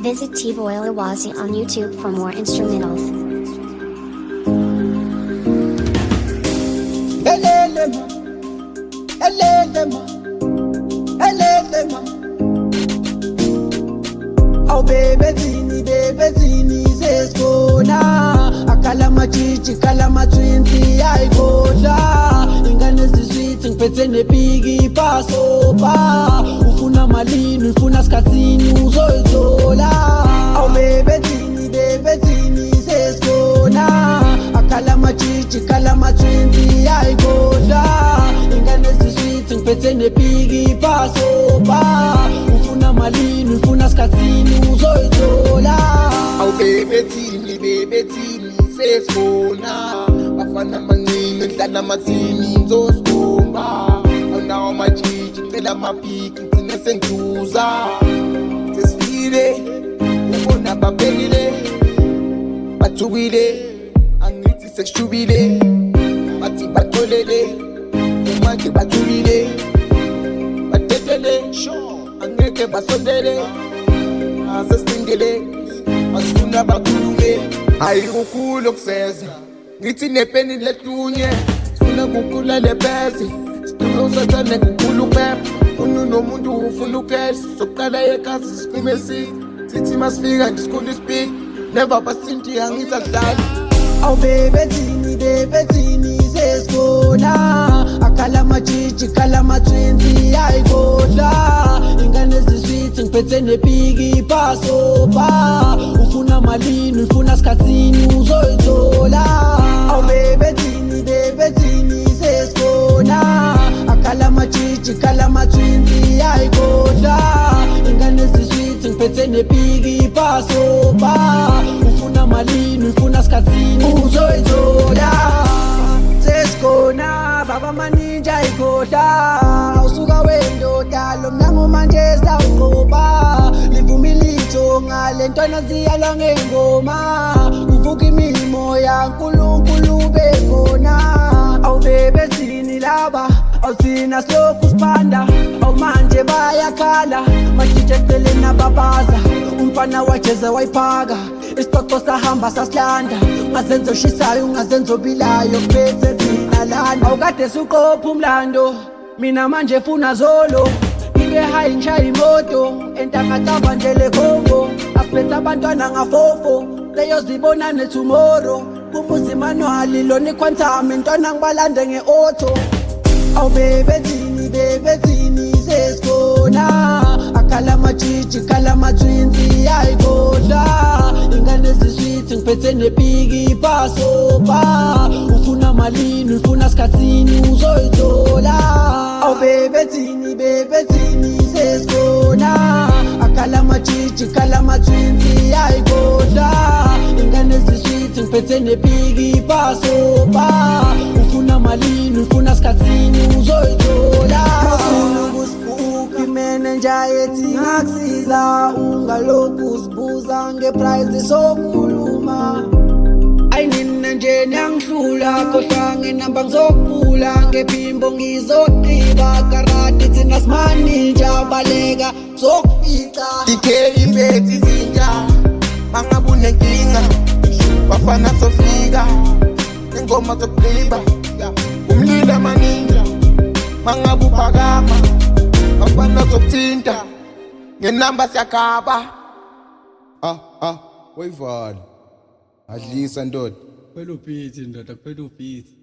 Visit T-Boy Lawazi on YouTube for more instrumentals. Oh baby tini sesibona akalama chichi kalama twinti ayigodla ingane ziswithi ngiphethe nepiki pasopa ufuna malini ufuna skatsini uzoyithola. Oh baby tini sesibona akalama chichi kalama twinti ayigodla ingane ziswithi ngiphethe nepiki pasopa ufuna malini ufuna skatsini uzoyithola. Awu baby tini sesibona bafana mancane ndlala amathini ngizosibumba awunawo amajiji ngicela amapiki ngcine sengijuza sesifile ubona babekile bathukile angithi sekushubile bathi batholele manje bathulile batetele angeke basondele asesindele asifuna bakhulume hayi ukukhulu okuseza ngithi nepeni letunye sifuna kukhula lebezi sicela usathane kukhulu phepha unomuntu ufuna ukhesh sokuqala ekhasi siqime sithi masifika nje sikhulu ispeak never basinti angithi akudlali. Oh baby tini sesibona akalama chichi kalama twinti ayigodla ingane ziswithi ngiphethe nepiki pasopa ufuna malini ufuna skatsini uzoyithola. Oh baby tini sesibona akalama chichi kalama twinti ayigodla ingane ziswithi ngiphethe nepiki pasopa ufuna malini ufuna skatsini uzoyithola. Sesikhona baba maninja ayikhohla usuka wendoda lo mnyango manje sawuqoba livumilitho ngale ntwana ziyalwa ngengoma kuvuka imimoya uNkulunkulu bekhona. Awu bebe thini laba awuthina silokhu sipanda awumanje bayakhala majije eceleni nababaza umfana wajeze wayiphaka isixoxo sahamba sasilanda ungazenzo shishayo ungazenzo bilayo kuphethe thina lana awukade suqopha umlando mina manje funa zolo nike hayi ngishaya imoto entangacaba nje lekhombo asiphethe abantwana ngafofo leyozibonane tomorrow kumuzi manuali lona iquantum intwana ngibalande nge-auto. Oh baby tini sesibona akalama chichi kalama twinti ayigodla ingane ziswithi ngiphethe nepiki pasopa ufuna malini ufuna skatsini uzoyithola. Oh baby tini sesibona akalama chichi kalama twinti ayigodla ingane ziswithi ngiphethe nepiki pasopa ufuna malini ufuna skatsini uzoyithola. Imeneja yethi ngakusiza ungalokhu usibuza ngeprice sokuluma ayinina nje niyangihlula khohlwa ngenamba ngizokubula ngephimbo ngizogqiba karati thina simaninja baleka zokufica DK imphethe izinja mangabe unenkinga bafana sofika ingoma zokugqiba umlilo amaninja mangabe uphakama bafana zokuthinta ngenamba siyakhaba. Wayivali adlisa ndoda kuphela ubhithi ndoda kuphela ubhithi